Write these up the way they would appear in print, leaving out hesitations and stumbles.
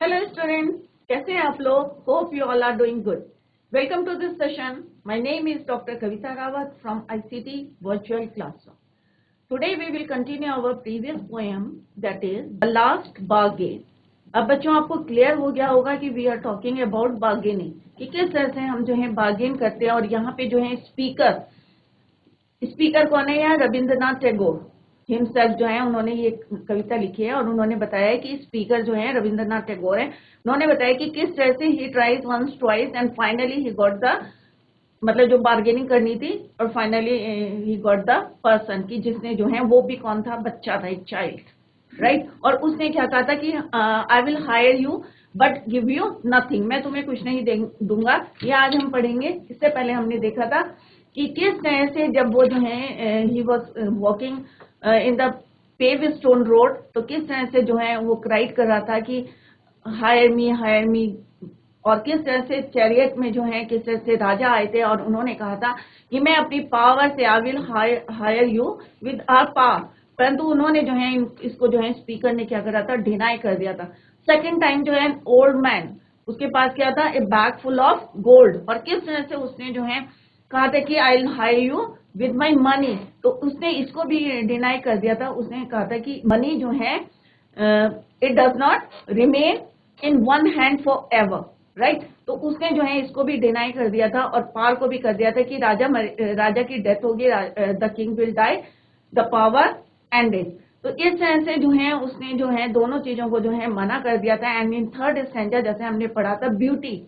Hello student, कैसे हैं आप लोग? Hope you all are doing good. Welcome to this session. My name is doctor Kavita Rawat from ICT virtual classroom. Today we will continue our previous poem, that is the last bargain. अब बच्चों, आपको clear हो गया होगा कि we are talking about bargaining, कि किस तरह से हम जो है बार्गेन करते हैं. और यहाँ पे जो है स्पीकर कौन है? यहाँ रविंद्रनाथ टैगोर हिमसेल्फ जो है, उन्होंने ये कविता लिखी है और उन्होंने बताया कि स्पीकर जो है रविंद्रनाथ टैगोर है. उन्होंने बताया कि किस तरह से he tries once twice and finally he got the, मतलब जो बार्गेनिंग करनी थी, और finally he got the person, की जिसने जो है, वो भी कौन था? बच्चा था, एक चाइल्ड, राइट. और उसने क्या कहा था कि आई will hire you but give you nothing. मैं तुम्हें कुछ नहीं दूंगा. ये आज हम पढ़ेंगे. इससे पहले हमने देखा था कि किस तरह से जब वो जो है he was walking in the pave stone road, तो किस तरह से जो है वो क्राइट कर रहा था कि हायर मी. और किस तरह से चैरियट में जो है, किस तरह से राजा आए थे और उन्होंने कहा था कि मैं अपनी पावर से I will hire you with our power. परंतु उन्होंने जो है इसको जो है स्पीकर ने क्या करा था? डिनाई कर दिया था. सेकेंड टाइम जो है ओल्ड मैन, उसके पास क्या था? ए बैग फुल ऑफ गोल्ड. और किस तरह से उसने जो है कहा था कि आई will hire you with my money. तो उसने इसको भी डिनाई कर दिया था. उसने कहा था कि मनी जो है it does not remain in one hand forever, right. तो उसने जो है इसको भी डिनाई कर दिया था और पार को भी कर दिया था कि राजा की डेथ होगी, the king will die, the power ended. तो इस तरह से जो है उसने जो है दोनों चीजों को जो है मना कर दिया था. एंड इन थर्ड स्टैंजा, जैसे हमने पढ़ा था, ब्यूटी,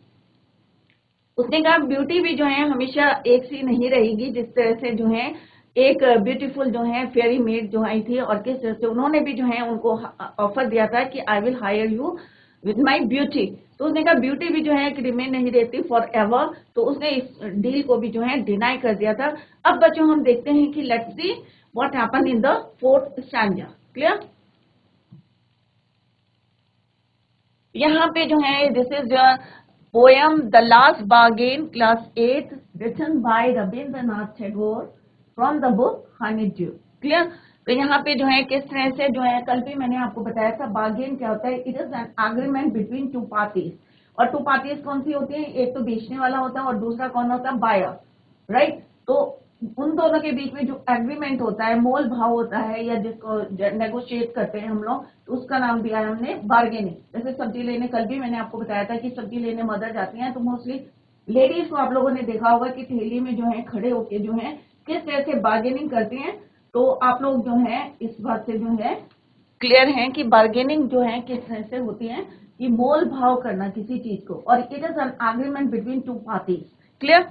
उसने कहा ब्यूटी भी जो है हमेशा एक सी नहीं रहेगी. जिस तरह से जो है एक ब्यूटीफुल जो है फेरी मेड जो आई थी, और किस तरह से उन्होंने भी जो है उनको ऑफर दिया था कि आई will hire you with my beauty. तो उसने कहा ब्यूटी भी जो है कि रिमेन नहीं रहती फॉर एवर. तो उसने इस डील को भी जो है डिनाई कर दिया था. अब बच्चों हम देखते हैं कि let's see what happened in the fourth stanza. Clear? यहाँ पे जो है this is poem The Last Bargain, class 8, written by Rabindranath Tagore from the book Honeydew. Clear? तो यहाँ पे जो है किस तरह से जो है, कल भी मैंने आपको बताया था बार्गेन क्या होता है. It is an agreement between two parties. और टू पार्टीज कौन सी होती है? एक तो बेचने वाला होता है और दूसरा कौन होता है? Buyer, right. तो उन दोनों के बीच में जो एग्रीमेंट होता है, मोल भाव होता है, या जिसको नेगोशिएट करते हैं हम लोग, तो उसका नाम दिया है हमने बार्गेनिंग. जैसे सब्जी लेने, कल भी मैंने आपको बताया था कि सब्जी लेने मदर जाती हैं, तो मोस्टली लेडीज को आप लोगों ने देखा होगा कि ठेली में जो है खड़े होके जो है किस तरह से बार्गेनिंग करती हैं. तो आप लोग जो है इस बात से जो है क्लियर हैं कि बार्गेनिंग जो है किस तरह से होती है, कि मोल भाव करना किसी चीज को. और it is an agreement between two parties. Clear?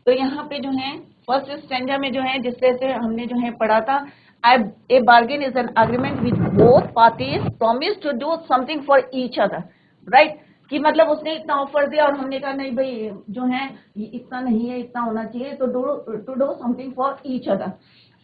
तो यहाँ पे जो है फर्स्ट स्टैंजा में जो है जिस तरह से हमने जो है पढ़ा था, a bargain is an agreement which both parties promise to do something for each other, right. कि मतलब उसने इतना ऑफर दिया और हमने कहा नहीं भाई जो है इतना नहीं है, इतना होना चाहिए, तो to do something for each other.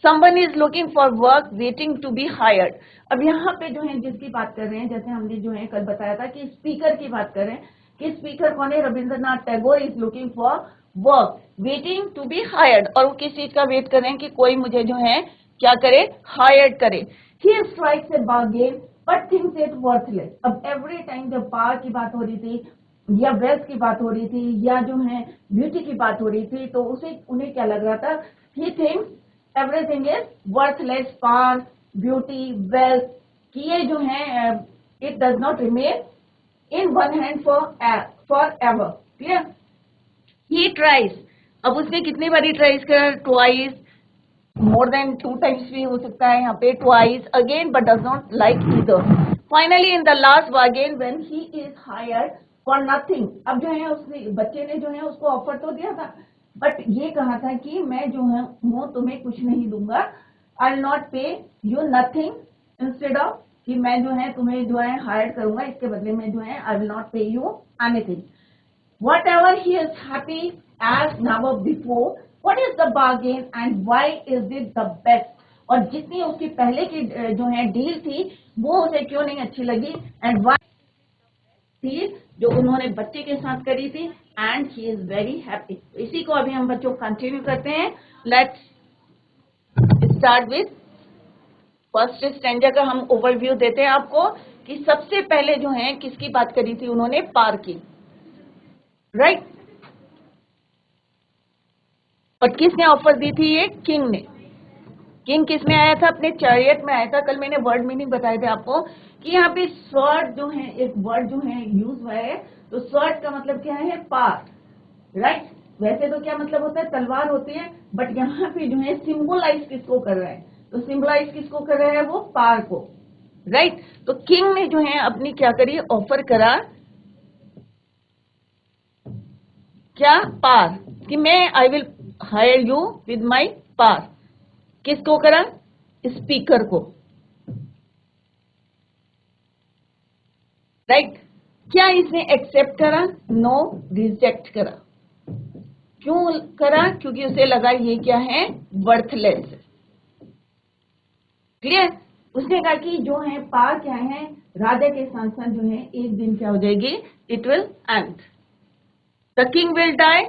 Someone is looking for work waiting to be hired. अब यहाँ पे जो है जिसकी बात कर रहे हैं, जैसे हमने जो है कल बताया था कि स्पीकर की बात कर रहे हैं, कि स्पीकर कौन है? Rabindranath Tagore is looking for work waiting to be hired. और वो किस चीज का वेट कर रहे हैं? कि कोई मुझे जो है क्या करे? हायर्ड करे. He strikes a bargain but thinks it worthless. अब एवरी टाइम जब पावर की बात हो रही थी, या वेल्थ की बात हो रही थी, या जो है ब्यूटी की बात हो रही थी, तो उन्हें क्या लग रहा था? He thinks everything is worthless. Power, beauty, wealth, कि ये जो है it does not remain in one hand for ever. Clear? He tries. अब उसने कितनी बारी ट्राइज कर? ट्वाइस, मोर देन 2 टाइम्स भी हो सकता है यहाँ पे, twice again, but does not like either. Finally in the last bargain when he is hired for nothing. अब जो है उसने, बच्चे ने जो है उसको ऑफर तो दिया था, बट ये कहा था कि मैं जो है तुम्हें कुछ नहीं दूंगा. आई will not pay you nothing, instead of कि मैं जो है तुम्हें जो है हायर करूंगा, इसके बदले में जो है I will not pay you anything. Whatever he is happy as never before. What is the bargain and why is it the best? और जितनी उसकी पहले की जो है डील थी वो उसे क्यों नहीं अच्छी लगी, एंड why थी जो उन्होंने बच्चे के साथ करी थी, and he is very happy. इसी को अभी हम बच्चों कंटिन्यू करते हैं. Let's start with first stanza का हम ओवरव्यू देते हैं आपको, कि सबसे पहले जो है किसकी बात करी थी उन्होंने, पार की, राइट। और किसने ऑफर दी थी, ये किंग ने। किंग किस में आया था, अपने चैरियट में आया था। कल मैंने वर्ड मीनिंग बताए थे आपको कि यहाँ पे स्वॉर्ड जो है, एक वर्ड जो है यूज हुआ है, तो स्वॉर्ड का मतलब क्या है, पार, राइट। वैसे तो क्या मतलब होता है, तलवार होती है, बट यहाँ पे जो है सिंबलाइज किसको कर रहा है, तो सिंबलाइज किसको कर रहा है, वो पार को, राइट। तो किंग ने जो है अपनी क्या करी, ऑफर करा, क्या, पार, कि मैं I will hire you with my power. किसको करा, स्पीकर को, राइट। क्या इसने एक्सेप्ट करा, नो, रिजेक्ट करा। क्यों करा, क्योंकि उसे लगा ये क्या है, वर्थलेस। क्लियर। उसने कहा कि जो है पार क्या है, राजा के शासन जो है एक दिन क्या हो जाएगी, it will end, the king will die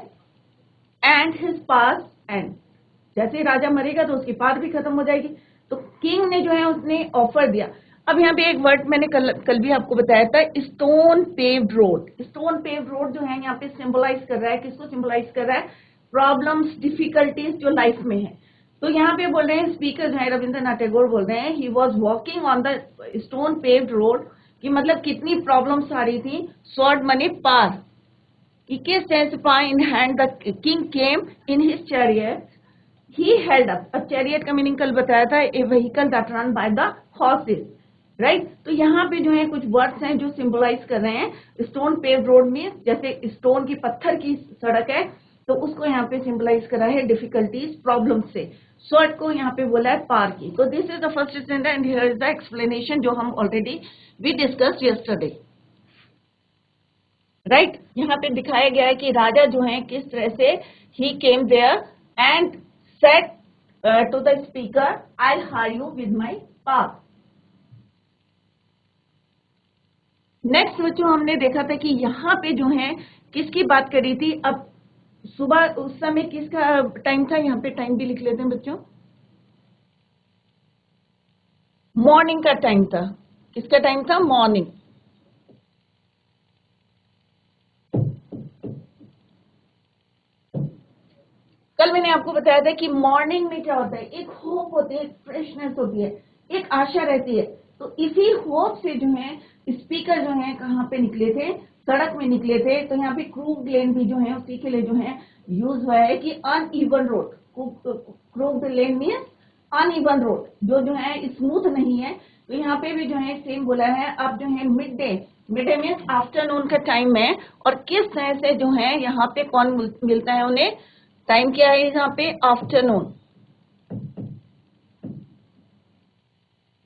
and his pass end. जैसे ही राजा मरेगा तो उसकी पार भी खत्म हो जाएगी। तो किंग ने जो है उसने ऑफर दिया। अब यहाँ पे एक वर्ड मैंने कल भी आपको बताया था, stone paved road. Stone paved road जो है यहाँ पे सिंबलाइज कर रहा है, किसको सिंबलाइज कर रहा है, प्रॉब्लम्स, डिफिकल्टीज जो लाइफ में है। तो यहाँ पे बोल रहे हैं, स्पीकर जो है रविंद्रनाथ टैगोर बोल रहे हैं, ही was walking on the stone paved road, कि मतलब कितनी प्रॉब्लम्स आ रही थी, स्वॉर्ड मनी पार, कि किस तरह in hand the king came in his chariot, he held up, अब चैरियट का मीनिंग कल बताया था, a vehicle that run by the horses, right. तो यहाँ पे जो है कुछ वर्ड्स हैं जो सिंबलाइज कर रहे हैं, स्टोन पेव्ड रोड में जैसे स्टोन की, पत्थर की सड़क है, तो उसको यहाँ पे सिंबलाइज करा है डिफिकल्टीज, प्रॉब्लम से। स्वॉर्ड को यहाँ पे बोला है पार की। तो this is the first standard and here is the explanation जो हम already we discussed yesterday, right. यहाँ पे दिखाया गया है कि राजा जो है किस तरह से he came there and said to the speaker, I'll hire you with my power. Next बच्चों हमने देखा था कि यहाँ पे जो है किसकी बात करी थी। अब सुबह उस समय किसका टाइम था, यहाँ पे टाइम भी लिख लेते हैं बच्चों, मॉर्निंग का टाइम था। किसका टाइम था, मॉर्निंग। कल मैंने आपको बताया था कि मॉर्निंग में क्या होता है, एक होप होती है, एक फ्रेशनेस होती है, एक आशा रहती है। तो इसी होप से जो है स्पीकर जो है कहाँ पे निकले थे, सड़क में निकले थे। तो यहाँ पे क्रूग लेन भी जो है उसी के लिए जो है यूज हुआ है कि अनइवन रोड, क्रूग लेन मीन्स अनइवन रोड, जो है स्मूथ नहीं है। तो यहाँ पे भी जो है सेम बोला है। अब जो है मिड डे मीन्स आफ्टरनून का टाइम है, और किस तरह से जो है यहाँ पे कौन मिलता है उन्हें, टाइम क्या है यहाँ पे, आफ्टरनून।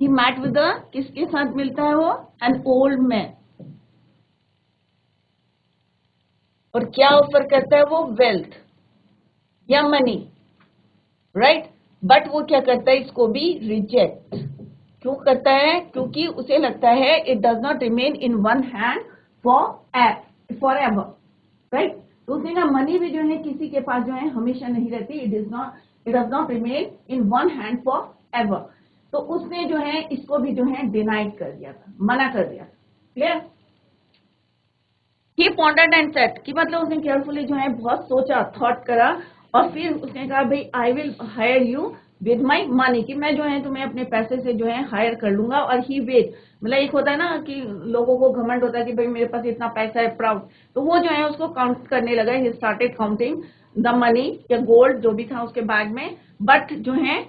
ही मैट विद किसके साथ मिलता है वो, एन ओल्ड मैन। और क्या ऑफर करता है वो, वेल्थ या मनी, राइट। बट वो क्या करता है, इसको भी रिजेक्ट क्यों करता है, क्योंकि उसे लगता है it does not remain in one hand forever, right. तो उसने कहा मनी भी जो है किसी के पास जो है हमेशा नहीं रहती, it does not remain in one hand for ever. तो उसने जो है इसको भी जो है डिनाइड कर दिया था, मना कर दिया था। Clear. He pondered and set, कि मतलब उसने केयरफुली जो है बहुत सोचा, थॉट करा, और फिर उसने कहा भाई आई will hire you with my money, कि मैं जो है तुम्हें अपने पैसे से जो है हायर कर लूंगा। और ही वेट, मतलब एक होता है ना कि लोगों को घमंड होता है कि भाई मेरे पास इतना पैसा है, प्राउड। तो वो जो है उसको काउंट करने लगा, he started counting the money या गोल्ड जो भी था उसके बैग में। बट जो है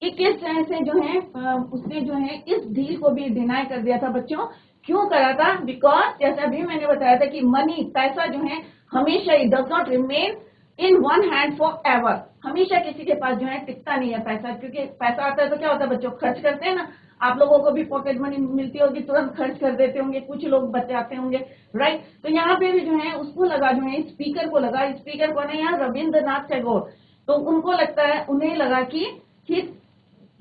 किस तरह से जो है उसने जो है इस डील को भी डिनाई कर दिया था बच्चों। क्यों करा था, बिकॉज जैसे अभी मैंने बताया था कि मनी, पैसा जो है हमेशा he does not remain in one hand for ever, हमेशा किसी के पास जो है टिकता नहीं है पैसा। क्योंकि पैसा आता है तो क्या होता है बच्चों, खर्च करते हैं ना। आप लोगों को भी पॉकेट मनी मिलती होगी, तुरंत खर्च कर देते होंगे, कुछ लोग बचाते होंगे, राइट। तो यहाँ पे भी जो है उसको लगा, जो है स्पीकर को लगा, स्पीकर को नहीं, यहाँ रविंद्रनाथ टैगोर, तो उनको लगता है, उन्हें लगा कि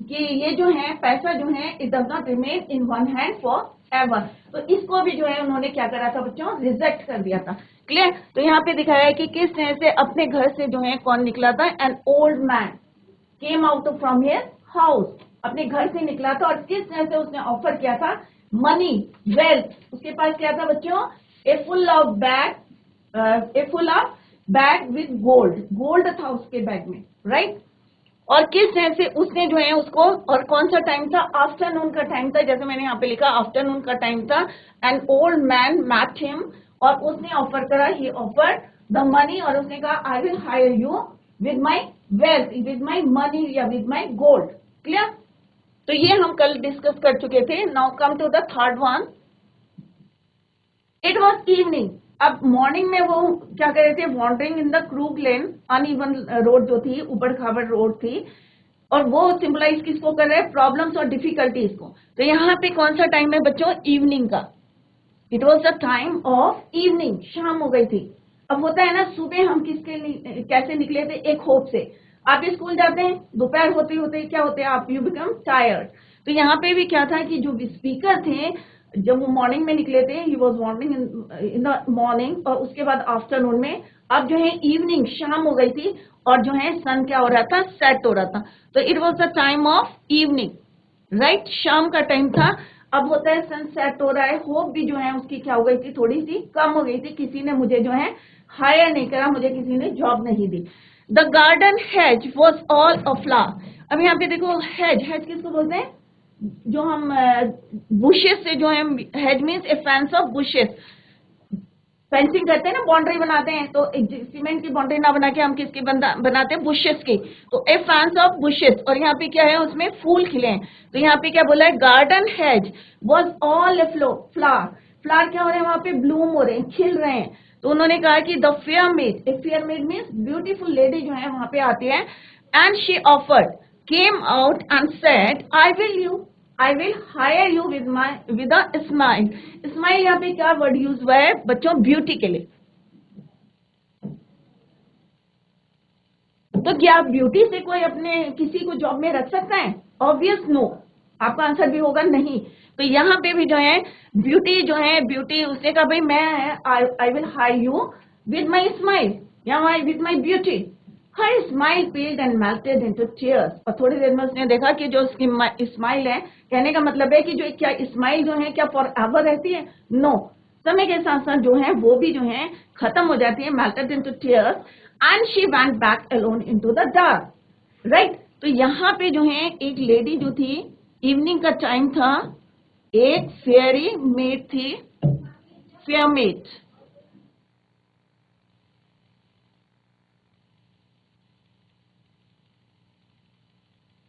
ये जो है पैसा जो है it does not remain in one hand for ever. तो इसको भी जो है उन्होंने क्या करा था बच्चों, रिजेक्ट कर दिया था। क्लियर। तो यहाँ पे दिखाया है कि किस तरह से अपने घर से जो है कौन निकला था, an old man came out from his house, अपने घर से निकला था और किस तरह से उसने ऑफर किया था मनी, वेल्थ, उसके पास क्या था बच्चों, a full of bag with gold, gold था उसके बैग में, राइट। और किस तरह से उसने जो है उसको, और कौन सा टाइम था, आफ्टरनून का टाइम था, जैसे मैंने यहाँ पे लिखा आफ्टरनून का टाइम था। An old man met him, और उसने ऑफर करा, ही ऑफर्ड द मनी, और उसने कहा I will hire you with my wealth, with my money या विद माई गोल्ड। क्लियर? तो ये हम कल डिस्कस कर चुके थे। Now come to the third one. It was evening. अब मॉर्निंग में वो क्या कर रहे थे, wandering in the crooked lane, uneven road जो थी, उबड़ खाबड़ रोड थी, और वो सिंबलाइज किसको कर रहे हैं, प्रॉब्लम्स और डिफिकल्टीज को। तो यहाँ पे कौन सा टाइम है बच्चों, इवनिंग का। It was the time of evening, शाम हो गई थी। अब होता है ना, सुबह हम कैसे निकले थे, एक होप से। आप स्कूल जाते हैं, दोपहर होते होते क्या होते हैं आप, यू बिकम टायर्ड। तो यहाँ पे भी क्या था कि जो स्पीकर थे, जब वो मॉर्निंग में निकले थे, he was warning in the morning, और उसके बाद आफ्टरनून में, अब जो है इवनिंग, शाम हो गई थी, और जो है सन क्या हो रहा था, सेट हो रहा था। तो it was the time of evening, right, शाम का टाइम था। अब होता है सनसेट हो रहा है, होप भी जो है उसकी क्या हो गई थी, थोड़ी सी कम हो गई थी, किसी ने मुझे जो है हायर नहीं करा, मुझे किसी ने जॉब नहीं दी। The garden hedge was all a flower. अब यहाँ पे देखो, हेज, हेज किसको बोलते हैं, जो हम बुशेस से जो है, hedge means A fence of bushes. Fencing करते हैं ना, बाउंड्री बनाते हैं, तो सीमेंट की बाउंड्री ना बना के हम किसकी बनाते हैं, बुशेस की। तो ए फैंस ऑफ बुशेस, और यहाँ पे क्या है, उसमें फूल खिले हैं। तो यहाँ पे क्या बोला है, garden hedge was all flower. Flower क्या हो रहे हैं वहां पे, ब्लूम हो रहे हैं, खिल रहे हैं। तो उन्होंने कहा कि the fair made, a fair made means beautiful lady जो है वहां पे आती है, and she offered, came out and said I will hire you with a smile. Smile यहाँ पे क्या वर्ड यूज हुआ है बच्चों, ब्यूटी के लिए। तो क्या ब्यूटी से कोई अपने किसी को जॉब में रख सकता है, ऑब्वियस नो, आपका आंसर भी होगा नहीं। तो यहाँ पे भी जो है ब्यूटी जो है, ब्यूटी, उसने कहा भाई मैं I will hire you with my smile, या with my beauty. Her smile peeled and melted into tears। और थोड़ी देर में उसने देखा कि जो उसकी स्माइल है, कहने का मतलब है कि जो क्या स्माइल जो है क्या फॉर एवर रहती है, नो, समय के साथ साथ जो है वो भी जो है खत्म हो जाती है, melted into tears, and she went back alone into the dark, right. तो यहाँ पे जो है एक लेडी जो थी, इवनिंग का टाइम था, एक फेयरी मेड थी, fair made,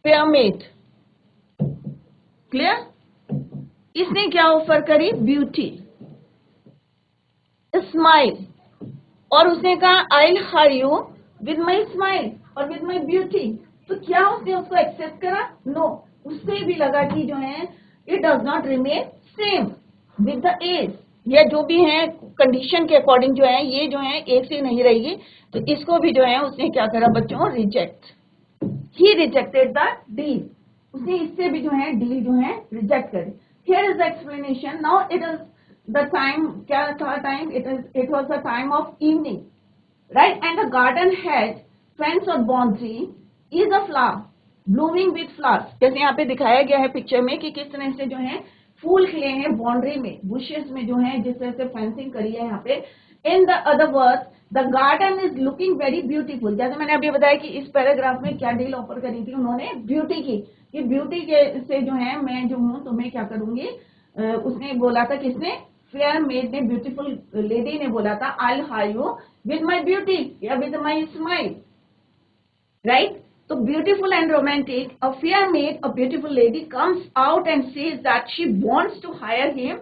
fair made, clear. इसने क्या ऑफर करी, ब्यूटी, स्माइल, और उसने कहा आई hire you with my smile और विद माई ब्यूटी। तो क्या उसने उसको एक्सेप्ट करा, नो, उससे भी लगा कि जो है it does not remain same with the age, या जो भी है कंडीशन के अकॉर्डिंग जो है ये जो है एक से नहीं रहेगी। तो इसको भी जो है उसने क्या करा बच्चों, reject, he rejected the deal, उसने इससे भी जो है डील जो है रिजेक्ट करी। Here is the explanation. Now it is the time, क्या था time, it was the time of evening, right, and the garden has fence और boundary is a flower blooming with flowers. जैसे यहाँ पे दिखाया गया है पिक्चर में कि किस तरह से जो है फूल खिले हैं बाउंड्री में, बुशेस में जो है, जिस तरह से फेंसिंग करी है यहाँ पे। In the other words, the garden is looking very beautiful. जैसे मैंने अभी बताया कि इस पैराग्राफ में क्या डील ऑफर करी थी उन्होंने, ब्यूटी की, कि ब्यूटी के से जो है मैं जो हूँ तुम्हें क्या करूंगी, उसने बोला था, किसने, फेयर मेड ने, ब्यूटीफुल लेडी ने बोला था, I hire you with my beauty या with my smile, right. So beautiful and romantic, a fair maid, a beautiful lady comes out and says that she wants to hire him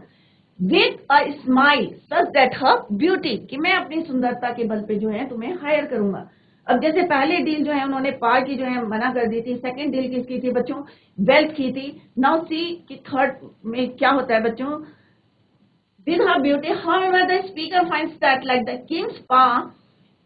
with a smile such that her beauty, कि मैं अपनी सुंदरता के बल पे जो है तुम्हें हायर करूंगा। अब जैसे पहले डील जो है उन्होंने पार की जो है मना कर दी थी, सेकंड डील किसकी थी बच्चों, वेल्थ की थी। नाउ सी कि थर्ड में क्या होता है बच्चों, with her beauty, however, the speaker finds that like the king's power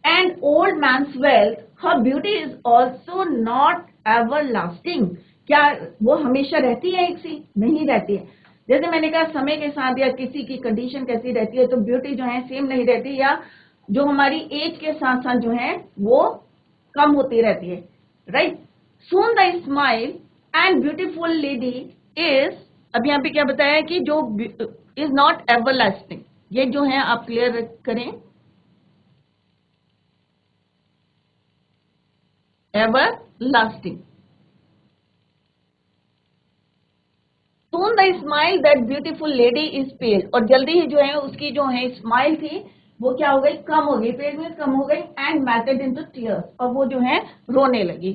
and old man's wealth, her beauty is also not everlasting। क्या वो हमेशा रहती है एक सी, नहीं रहती है। जैसे मैंने कहा समय के साथ या किसी की कंडीशन कैसी रहती है, तो ब्यूटी जो है सेम नहीं रहती, या जो हमारी एज के साथ साथ जो है वो कम होती रहती है, right. Soon the smile and beautiful lady is, अब यहाँ पे क्या बताया कि जो इज नॉट एवरलास्टिंग, ये जो है आप क्लियर करें, everlasting. Soon the smile that beautiful lady is pale, और जल्दी ही जो है उसकी जो है स्माइल थी वो क्या हो गई, कम हो गई, पेल में कम हो गई, एंड melted into tears, और वो जो है रोने लगी।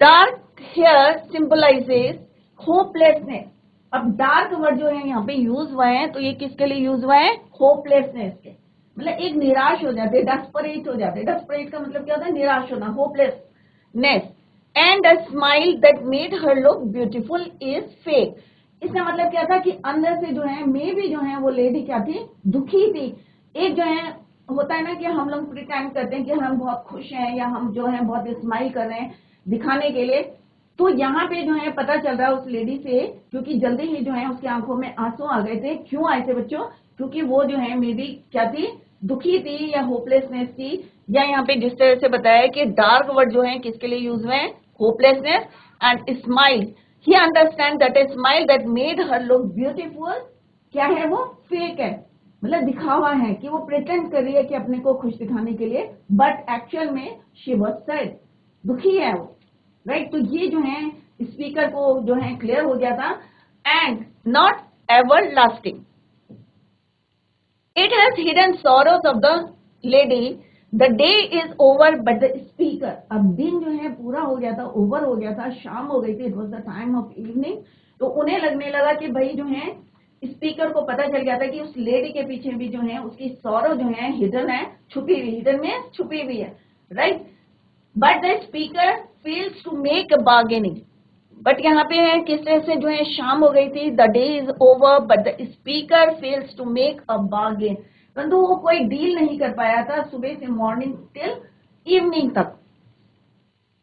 Dark hair symbolises hopelessness. अब डार्क वर्ड जो है यहाँ पे यूज हुआ है, तो ये किसके लिए यूज हुआ है, होपलेसनेस के, मतलब एक निराश हो जाते, डेस्परेट हो जाते। डेस्परेट का मतलब क्या होता है, निराश होना, hopelessness. And the smile that made her look beautiful is fake. इसका मतलब क्या था कि अंदर से जो है मे भी जो है वो लेडी क्या थी, दुखी थी। एक जो है होता है ना कि हम लोग प्रिटेंड करते हैं कि हम बहुत खुश हैं या हम जो है बहुत स्माइल कर रहे हैं दिखाने के लिए, तो यहाँ पे जो है पता चल रहा है उस लेडी से, क्योंकि जल्दी ही जो है उसकी आंखों में आंसू आ गए थे। क्यों आए थे बच्चों, क्योंकि वो जो है मे बी क्या थी, दुखी थी या होपलेसनेस थी। या यहाँ पे जिस तरह से बताया कि डार्क वर्ड जो है किसके लिए यूज हुए हैं, hopelessness and smile. He understand that a smile that made her look beautiful क्या है, वो फेक है, मतलब दिखावा है कि वो प्रिटेंड कर रही है कि अपने को खुश दिखाने के लिए, बट एक्चुअल में शी वाज सैड, दुखी है वो, राइट। तो ये जो है स्पीकर को जो है क्लियर हो गया था। And not ever lasting, it has hidden sorrows of the lady, the day is over but the speaker. अब दिन जो है पूरा हो गया था, ओवर हो गया था, शाम हो गई थी, it was the time of evening. तो उन्हें लगने लगा कि भाई जो है स्पीकर को पता चल गया था कि उस लेडी के पीछे भी जो है उसकी सॉरो जो है हिडन है, छुपी हुई, हिडन में छुपी हुई है, right. But the speaker fails to make a bargaining, but यहाँ पे है किस तरह से जो है शाम हो गई थी, the day is over but the speaker fails to make a bargain, परंतु वो कोई डील नहीं कर पाया था सुबह से मॉर्निंग टिल इवनिंग तक।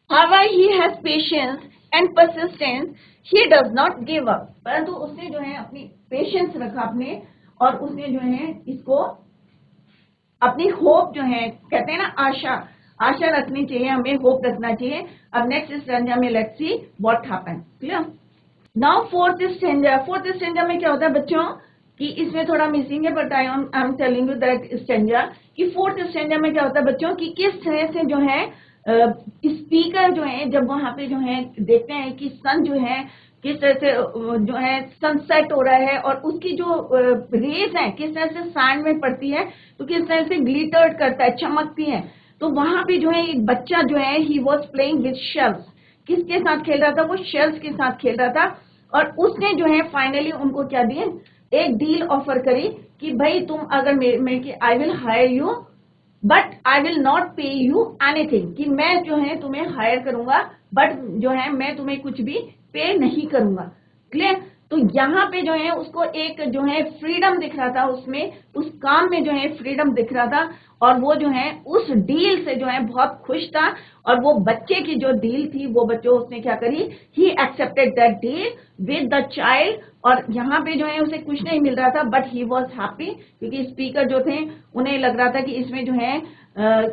However, he has patience and persistence. He does not give up. परंतु उसने जो है अपनी पेशेंस रखा अपने, और उसने जो है इसको अपनी होप जो है, कहते हैं ना आशा, आशा रखनी चाहिए, हमें होप रखना चाहिए। अब नेक्स्ट स्टैंजा में let's see what happens, clear. Now fourth stanza, fourth stanza में क्या होता है बच्चों कि इसमें थोड़ा मिसिंग है, but I am telling you that stanza कि फोर्थ स्टैंजा में क्या होता है बच्चों कि किस तरह से जो है स्पीकर जो है जब वहां पे जो है देखते हैं कि सन जो है किस तरह से जो है सनसेट हो रहा है, और उसकी जो रेज है किस तरह से सैंड में पड़ती है, तो किस तरह से ग्लिटर्ड करता है, चमकती है। तो वहां पे जो है एक बच्चा जो है he was playing with shells, किसके साथ खेल रहा था, वो शेल्स के साथ खेल रहा था। और उसने जो है फाइनली उनको क्या दिए, एक डील ऑफर करी कि भाई तुम अगर मेरे आई will hire you but I will not pay you anything, कि मैं जो है तुम्हें हायर करूंगा बट जो है मैं तुम्हें कुछ भी पे नहीं करूंगा, क्लियर। तो यहाँ पे जो है उसको एक जो है फ्रीडम दिख रहा था, उसमें उस काम में जो है फ्रीडम दिख रहा था, और वो जो है उस डील से जो है बहुत खुश था। और वो बच्चे की जो डील थी वो बच्चों उसने क्या करी, he accepted that deal with the child. और यहाँ पे जो है उसे कुछ नहीं मिल रहा था बट ही वॉज हैप्पी, क्योंकि स्पीकर जो थे उन्हें लग रहा था कि इसमें जो है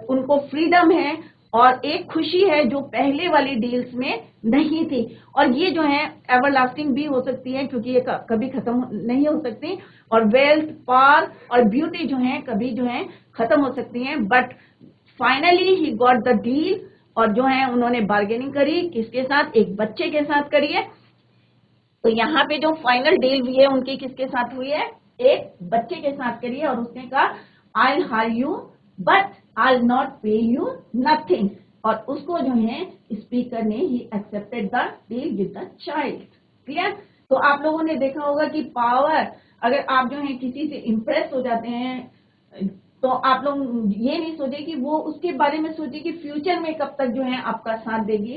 उनको फ्रीडम है और एक खुशी है जो पहले वाली डील्स में नहीं थी। और ये जो है एवरलास्टिंग भी हो सकती है क्योंकि ये कभी खत्म नहीं हो सकती, और वेल्थ, पावर और ब्यूटी जो है कभी जो है खत्म हो सकती हैं, but finally he got the deal. और जो है उन्होंने बार्गेनिंग करी, किसके साथ, एक बच्चे के साथ करी है। तो यहाँ पे जो फाइनल डील हुई है उनकी किसके साथ हुई है, एक बच्चे के साथ करी है, और उसने कहा आई hire you but I not pay you nothing. और उसको जो है स्पीकर ने he accepted the deal with the child, clear. तो आप लोगों ने देखा होगा कि पावर, अगर आप जो है किसी से इम्प्रेस हो जाते हैं तो आप लोग ये नहीं सोचे कि वो उसके बारे में सोचे कि फ्यूचर में कब तक जो है आपका साथ देगी,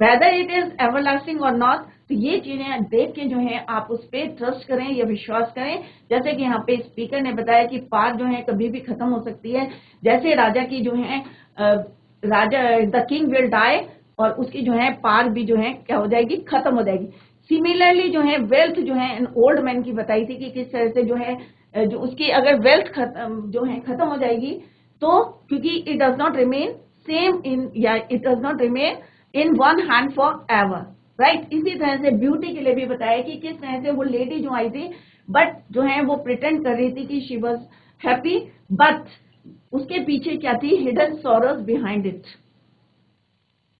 वेदर इट इज एवरलास्टिंग और नॉट। तो ये चीजें देख के जो है आप उस पर ट्रस्ट करें या विश्वास करें। जैसे कि यहाँ पे स्पीकर ने बताया कि पार जो है कभी भी खत्म हो सकती है, जैसे राजा की जो है राजा द किंग विल डाई, और उसकी जो है पार भी जो है क्या हो जाएगी, खत्म हो जाएगी। सिमिलरली जो है वेल्थ जो है ओल्ड मैन की बताई थी कि किस तरह से जो है जो उसकी अगर वेल्थ जो है खत्म हो जाएगी, तो क्योंकि it does not remain same in, या it does not remain in one hand forever, right. इसी तरह से ब्यूटी के लिए भी बताया कि किस तरह से वो लेडी जो आई थी, बट जो है वो प्रिटेंड कर रही थी कि शी वॉज हैप्पी, बट उसके पीछे क्या थी, हिडन सॉरोज बिहाइंड इट।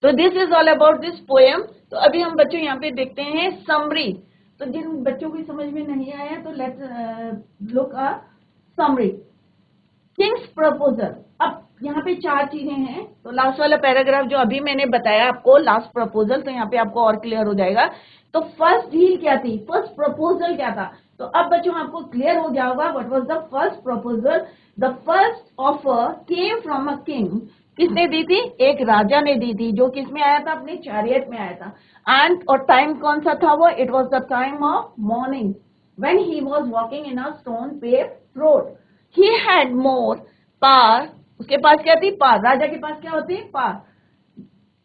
तो this is all about this poem. तो अभी हम बच्चों यहाँ पे देखते हैं समरी। तो जिन बच्चों को समझ में नहीं आया तो let's look a summary. Kings proposal. अब यहाँ पे 4 चीजें हैं। तो लास्ट वाला पैराग्राफ जो अभी मैंने बताया आपको, लास्ट प्रपोजल, तो यहाँ पे आपको और क्लियर हो जाएगा। तो फर्स्ट डील क्या थी, फर्स्ट प्रपोजल क्या था, तो अब बच्चों आपको क्लियर हो गया होगा what was the first proposal. The first offer came from a king. किसने दी थी, एक राजा ने दी थी, जो किस में आया था, अपने चैरियट में आया था। एंड और टाइम कौन सा था वो, it was the time of morning when he was walking in a stone paved road. He had more power, उसके पास क्या थी, पावर। राजा के पास क्या होती है, पावर।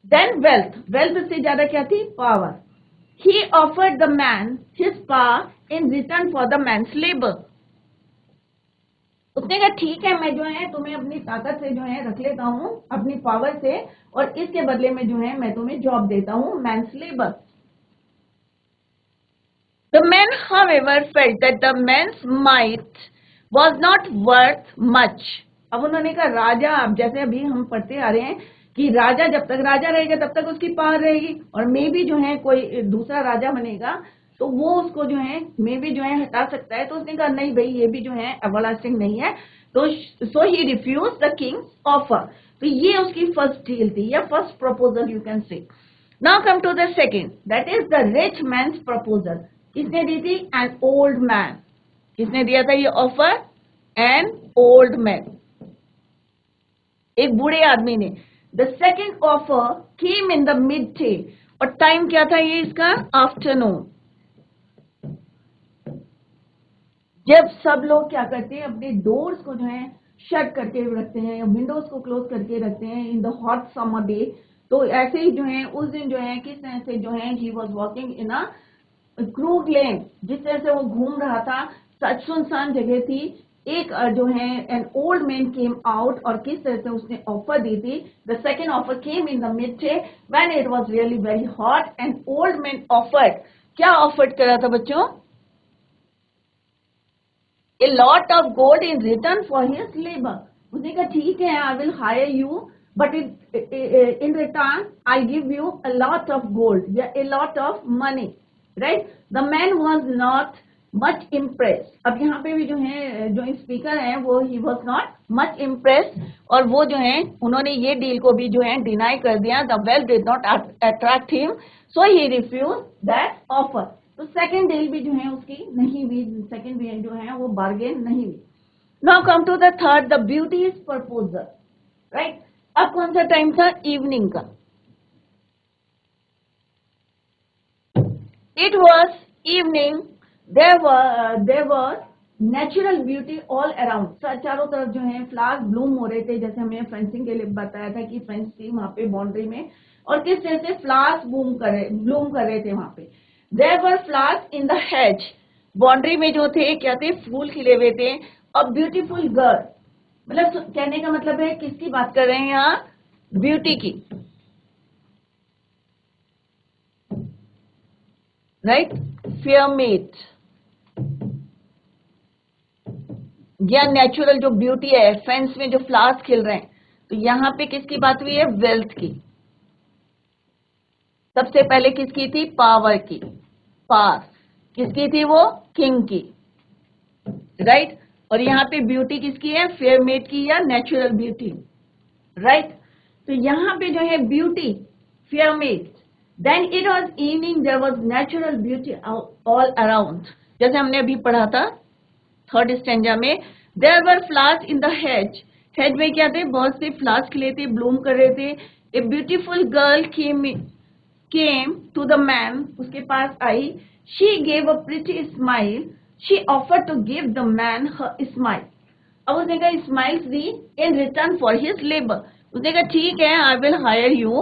देन वेल्थ, वेल्थ से ज्यादा क्या थी, power. He offered the man his power in return for the man's labour. उसने कहा ठीक है, मैं जो है तुम्हें अपनी ताकत से जो है रख लेता हूं, अपनी पावर से, और इसके बदले में जो है मैं तुम्हें जॉब देता हूं, man's labour. The man, however, felt that the man's might was not worth much. अब उन्होंने कहा राजा, अब जैसे अभी हम पढ़ते आ रहे हैं कि राजा जब तक राजा रहेगा तब तक उसकी पावर रहेगी, और मे भी जो है कोई दूसरा राजा बनेगा तो वो उसको जो है मे भी जो है हटा सकता है। तो उसने कहा नहीं भाई, ये भी जो है एवरलास्टिंग नहीं है। तो so he refuse the king's offer. तो ये उसकी फर्स्ट डील थी, या first proposal you can say. Now come to the second, that is the rich man's proposal. किसने दी थी, एन ओल्ड मैन। किसने दिया था ये ऑफर, एन ओल्ड मैन, एक बूढ़े आदमी ने। The second offer came in the mid day, और टाइम क्या था ये इसका, आफ्टरनून। जब सब लोग क्या करते हैं, अपने डोर्स को जो है शट करके रखते हैं, या विंडोज को क्लोज करके रखते हैं in the hot summer day. तो ऐसे ही जो है उस दिन जो है किस तरह से जो है he was walking in a crooked lane, जिस तरह से वो घूम रहा था, सच सुनसान जगह थी। एक जो है N old man came out, और किस तरह से उसने ऑफर दी थी। The second offer came in the mid day when it was really very hot, and old man offered, क्या ऑफर्ड करा था बच्चों, a lot of gold in return for his labor. उसने कहा ठीक है, I will hire you, but in return I give you a lot of gold, yeah, a lot of money, right? The man was not much impressed. अब यहाँ पे भी जो है जो स्पीकर है वो he was not much impressed, और वो जो है उन्होंने ये डील को भी जो है डिनाई कर दिया। The wealth did not attract him, so he refused that offer. तो सेकेंड डील भी जो है उसकी नहीं हुई, सेकेंड डील जो है वो बार्गेन नहीं हुई। Now come to the third, the beauty's proposal, right. अब कौन सा टाइम था, इवनिंग का। It was evening, there were natural beauty all around. चारों तरफ जो है फ्लावर्स ब्लूम हो रहे थे, जैसे हमने फेंसिंग के लिए बताया था कि फेंस थी वहां पे बाउंड्री में, और किस तरह से फ्लावर्स ब्लूम कर रहे थे वहां पे। There were flowers in the hedge. Boundary में जो थे क्या थे, फूल खिले हुए थे। अ ब्यूटीफुल गर्ल, मतलब कहने का मतलब है किसकी बात कर रहे हैं यहाँ, ब्यूटी की, राइट। फेयर मेट, या नेचुरल जो ब्यूटी है, फेंस में जो फ्लावर्स खिल रहे हैं, तो यहाँ पे किसकी बात हुई है, वेल्थ की। सबसे पहले किसकी थी, पावर की, पावर किसकी थी, वो किंग की, राइट। और यहाँ पे ब्यूटी किसकी है, फेयर मेड की, या नेचुरल ब्यूटी, राइट। तो यहाँ पे जो है beauty, fair maid. Then it was evening, there was natural beauty all around, जैसे हमने अभी पढ़ा था थर्ड स्टैंजा में। There were flowers in the hedge, hedge में क्या थे, बहुत से फ्लावर्स खिले थे, ब्लूम कर रहे थे। A beautiful girl came to the man, उसके पास आई। She gave a pretty smile, she offer to give the man her smile. अब उसने कहा स्माइल्स दी in return for his labour. उसने कहा ठीक है, I will hire you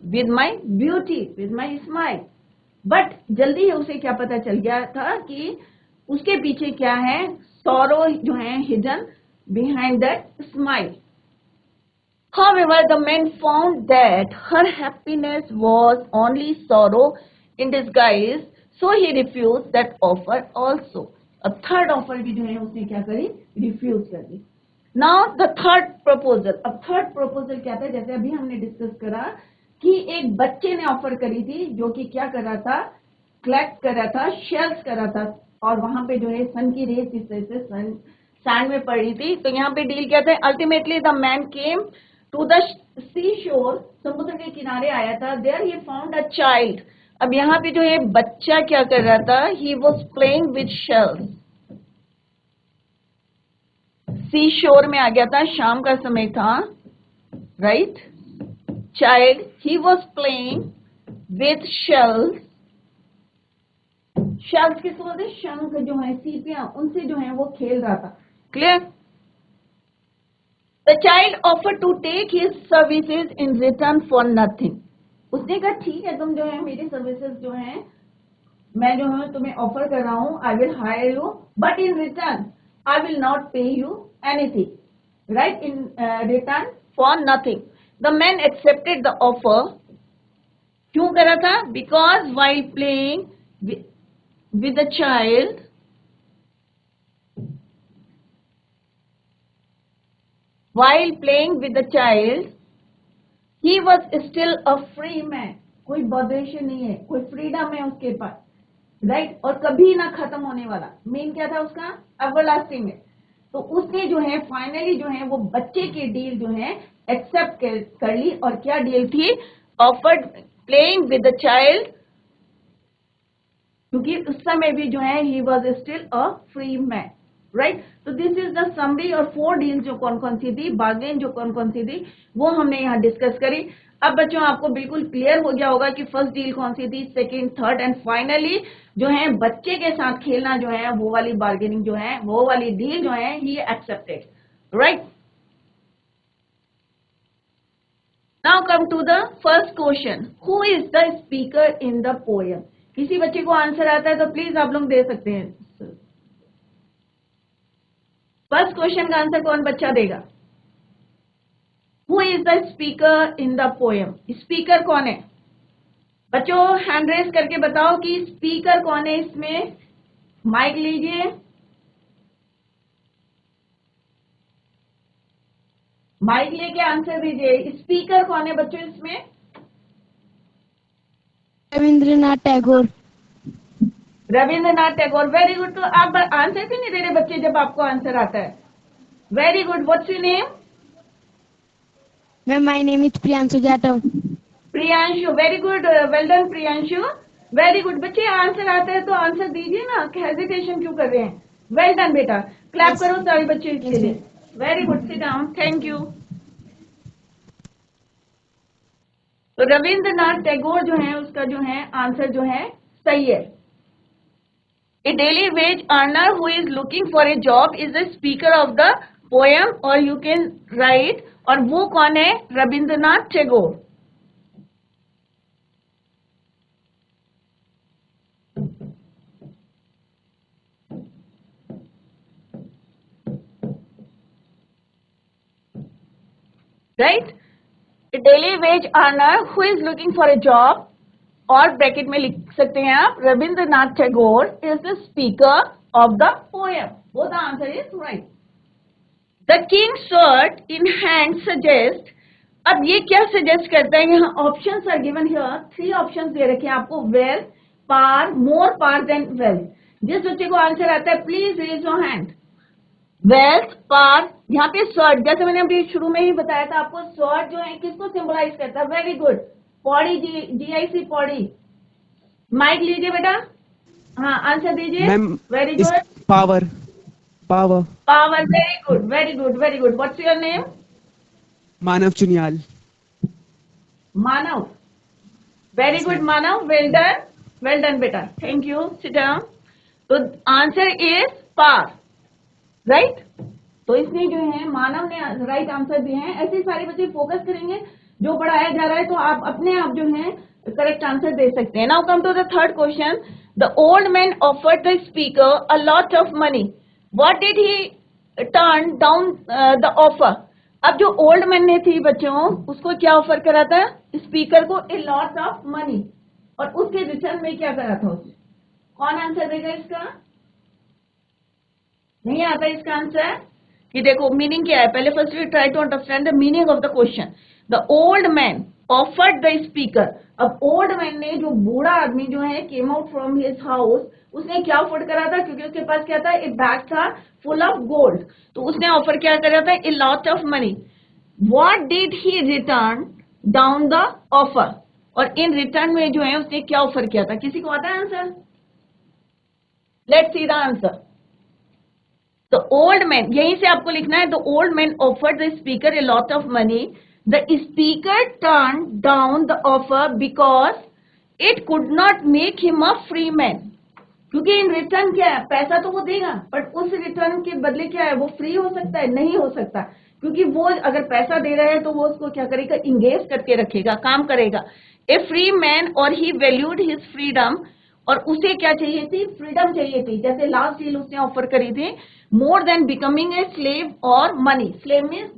with my beauty, with my smile. But जल्दी ही उसे क्या पता चल गया था कि उसके पीछे क्या है, सॉरो जो है hidden behind that smile. However, the man found that her happiness was only sorrow in disguise, so he refused that offer also. अब थर्ड ऑफर भी जो है उसने क्या करी, रिफ्यूज कर दी. Now the third proposal. अब थर्ड प्रपोजल क्या था, जैसे अभी हमने डिस्कस करा कि एक बच्चे ने ऑफर करी थी जो कि क्या कर रहा था, कलेक्ट कर रहा था, शेल्स कर रहा था, और वहां पे जो है सन की रेस जिस तरह से सन सैंड में पड़ रही थी. तो यहाँ पे डील क्या था, ultimately the man came to the seashore, समुद्र के किनारे आया था. There he found a child. अब यहाँ पे जो है बच्चा क्या कर रहा था, he was playing with shells. Seashore में आ गया था, शाम का समय था, राइट. Child, he was playing with shells. Shells किसको बोलते हैं, शंख जो है, सीपियां, उनसे जो है वो खेल रहा था. Clear. The child offer to take his services in return for nothing. उसने कहा ठीक है, तुम जो है मेरी सर्विसेज जो है मैं जो है तुम्हें ऑफर कर रहा हूं, I will hire you, but in return I will not pay you anything, right, in return for nothing. The man accepted the offer. क्यों करा था, because while playing with the child, while playing with the child, he was still a free man. कोई botheration नहीं है, कोई freedom है उसके पास, right, और कभी ना खत्म होने वाला. मेन क्या था उसका, एवरलास्टिंग है. तो उसने जो है फाइनली जो है वो बच्चे की डील जो है एक्सेप्ट कर ली. और क्या डील थी, offered playing with the child, क्योंकि उस समय भी जो है he was still a free man, right. तो दिस इज द समरी. और 4 डील जो कौन कौन सी थी, बार्गेन जो कौन कौन सी थी, वो हमने यहाँ डिस्कस करी. अब बच्चों आपको बिल्कुल क्लियर हो गया होगा कि फर्स्ट डील कौन सी थी, सेकेंड, थर्ड एंड फाइनली जो है बच्चे के साथ खेलना जो है वो वाली बार्गेनिंग जो है, वो वाली डील जो है he accepted, right. Now come to the first question, who is the speaker in the poem. किसी बच्चे को आंसर आता है तो प्लीज आप लोग दे सकते हैं. फर्स्ट क्वेश्चन का आंसर कौन बच्चा देगा, who is the speaker in the poem. Speaker कौन है बच्चों, हैंड रेस करके बताओ कि स्पीकर कौन है इसमें. माइक लीजिए, माइक लेके आंसर दीजिए. स्पीकर कौन है बच्चों इसमें, रविंद्रनाथ टैगोर. रविंद्रनाथ टैगोर. Very good. तो आप आंसर क्यों नहीं दे रहे बच्चे जब आपको आंसर आता है. Very good. What's your name. Ma'am my name is Priyanshu Jatav. Priyanshu. Very good, well done Priyanshu. Very good. बच्चे आंसर आता है तो आंसर दीजिए ना, हेजिटेशन क्यों कर रहे हैं. वेल डन बेटा, क्लैप करो सारे बच्चे इसके लिए. Very good, sit down. Thank you. तो रविंद्रनाथ टैगोर जो है उसका जो है आंसर जो है सही है. A daily wage earner who is looking for a job is the speaker of the poem, or you can write. और वो कौन है, Rabindranath Tagore. Right. A daily wage earner who is looking for a job, और bracket में लिख सकते हैं आप, Rabindranath Tagore is the speaker of the poem. वो the answer is right. The king sword in hand suggest. अब ये क्या सजेस्ट करता है, यहाँ options are given here. 3 options दे रखे हैं आपको, wealth, power, more power than wealth. जिस बच्चे को आंसर आता है please raise your hand. Wealth, power, यहाँ पे स्वॉर्ड, जैसे मैंने अभी शुरू में ही बताया था आपको, स्वॉर्ड जो है किसको सिंबलाइज करता है. Very good. Pauri, GIC Pauri. Mic लीजिए बेटा. हाँ, आंसर दीजिए. Very good. Power. Power. Power. Very good, very good, very good. What's your name. Manav Chuniyal. Manav. Very good Manav. Well done बेटा. Thank you. Sit down. तो आंसर इज पावर, राइट. तो इसने जो है मानव ने राइट आंसर दिए हैं. ऐसे सारे बच्चे फोकस करेंगे जो पढ़ाया जा रहा है तो आप अपने आप जो है करेक्ट आंसर दे सकते हैं. Now come to the third question. The old man offered the speaker a lot of money. What did he turn down the offer. अब जो ओल्ड मैन ने थी बच्चों, उसको क्या ऑफर करा था? स्पीकर को ए लॉट ऑफ मनी, और उसके रिटर्न में क्या करा था उसने? कौन आंसर देगा इसका? नहीं आता इसका आंसर? कि देखो मीनिंग क्या है, पहले first we try to understand the meaning of the question. The old man offered the speaker. अब ओल्ड मैन ने, जो बूढ़ा आदमी जो है, came out from his house, उसने क्या ऑफर करा था? क्योंकि उसके पास क्या था? एक बैग था फुल ऑफ गोल्ड। तो उसने ऑफर क्या करा था? A lot of money. What did he return down the offer? और इन रिटर्न में जो है उसने क्या ऑफर किया था? किसी को आता है answer? Let's see the answer. The old man, यहीं से आपको लिखना है, the old man offered the speaker a lot of money. The speaker turned down the offer because it could not make him a free man. क्योंकि in return क्या है? पैसा तो वो देगा, बट उस रिटर्न के बदले क्या है? वो फ्री हो सकता है? नहीं हो सकता, क्योंकि वो अगर पैसा दे रहा है तो वो उसको क्या करेगा? इंगेज करके रखेगा, काम करेगा। ए फ्री मैन, और ही वैल्यूड हिज फ्रीडम, और उसे क्या चाहिए थी? फ्रीडम चाहिए थी। जैसे लास्ट डील उसने ऑफर करी थी, more than becoming a slave और मनी। स्लेव मीन्स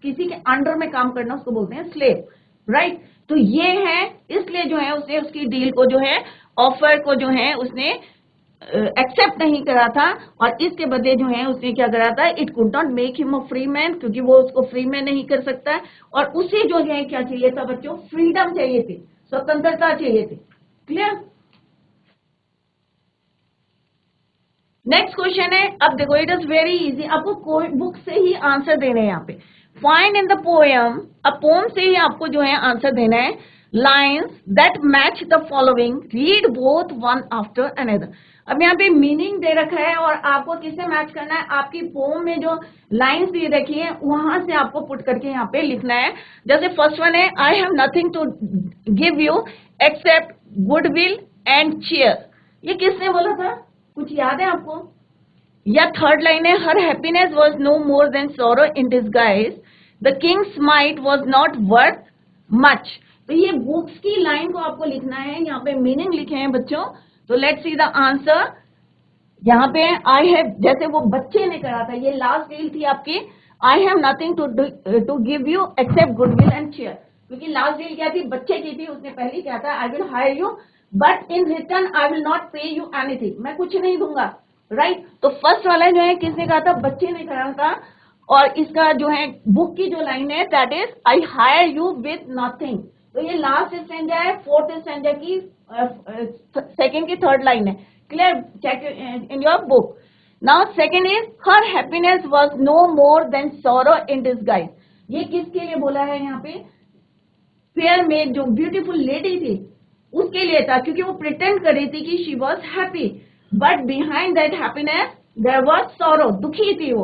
किसी के अंडर में काम करना, उसको बोलते हैं स्लेव, राइट? तो ये है, इसलिए जो है उसने उसकी डील को, जो है ऑफर को, जो है उसने एक्सेप्ट नहीं करा था, और इसके बदले जो है उसने क्या करा था? It could not make him a free man, क्योंकि वो उसको फ्री मैन नहीं कर सकता है, और उसे जो है क्या चाहिए था बच्चों? फ्रीडम चाहिए थी, स्वतंत्रता चाहिए थी। क्लियर? नेक्स्ट क्वेश्चन है, अब देखो, इट इज वेरी इजी, आपको कोई बुक से ही आंसर देने हैं यहाँ पे। फाइंड इन द पोएम, अब पोम से ही आपको जो है आंसर देना है। Lines that match the following, read both one after another. अब यहाँ पे मीनिंग दे रखा है, और आपको किससे मैच करना है? आपकी पोम में जो लाइन्स दे रखी है वहां से आपको पुट करके यहाँ पे लिखना है। जैसे फर्स्ट वन है, I have nothing to give you except goodwill and cheer. ये किसने बोला था? कुछ याद है आपको? या थर्ड लाइन है, her happiness was no more than sorrow in disguise, the king's might was not worth much. तो ये बुक्स की लाइन को आपको लिखना है, यहाँ पे मीनिंग लिखे हैं बच्चों। तो लेट्स सी द आंसर। यहाँ पे आई हैव, जैसे वो बच्चे ने करा था, ये लास्ट डील थी आपकी, I have nothing to give you except goodwill and cheer. क्योंकि लास्ट डील क्या थी? बच्चे की थी। उसने पहले क्या था? I will hire you but in return I will not pay you anything, मैं कुछ नहीं दूंगा, राइट? तो फर्स्ट वाला जो है किसने कहा था? बच्चे ने कहा था। और इसका जो है बुक की जो लाइन है, that is I hire you with nothing. तो ये लास्ट स्टैंजा है, फोर्थ स्टैंजा की सेकेंड की थर्ड लाइन है। Clear? Check in your book. Now second is, her happiness was no more than sorrow in disguise. ये किसके लिए बोला है यहाँ पे? फेयर मेड, जो ब्यूटीफुल लेडी थी, उसके लिए था, क्योंकि वो प्रिटेंड कर रही थी कि she was happy, but behind that happiness there was sorrow, दुखी थी वो।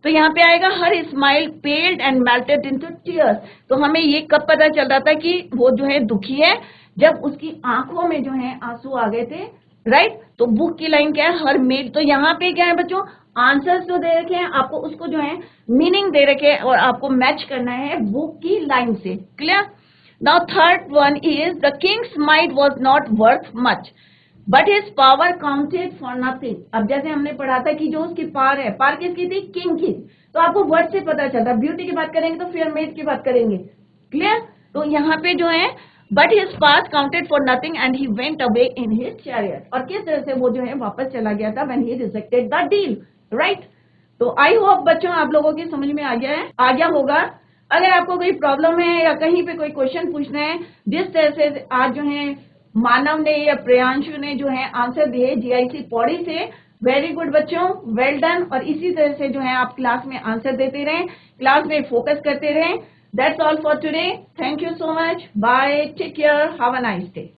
तो यहाँ पे आएगा, her smile paled and melted into tears. तो हमें ये कब पता चल रहा था कि वो जो है दुखी है? जब उसकी आंखों में जो है आंसू आ गए थे, राइट? तो बुक की लाइन क्या है? हर मेड। तो यहाँ पे क्या है बच्चों? आंसर्स जो दे रखे हैं, आपको उसको जो है मीनिंग दे रखे हैं, और आपको मैच करना है बुक की लाइन से। Clear? Now third one is, the king's might was not worth much, but his power counted for nothing. अब जैसे हमने पढ़ा था कि जो उसकी पावर है, पावर किसकी थी? किंग की। तो आपको वर्ड से पता चलता है, ब्यूटी की बात करेंगे तो फेयर मेड की बात करेंगे। क्लियर? तो यहाँ पे जो है, but his power counted for nothing and he went away in his chariot. और किस तरह से वो जो है वापस चला गया था, when he rejected the deal, right? तो आई होप बच्चों आप लोगों की समझ में आ गया होगा। अगर आपको कोई प्रॉब्लम है या कहीं पे कोई क्वेश्चन पूछना है, जिस तरह से आज जो है मानव ने या प्रियांशु ने जो है आंसर दिए जीआईसी पौड़ी से, वेरी गुड बच्चों, वेल डन। और इसी तरह से जो है आप क्लास में आंसर देते रहें, क्लास में फोकस करते रहें। That's all for today. Thank you so much, bye, take care, have a nice day.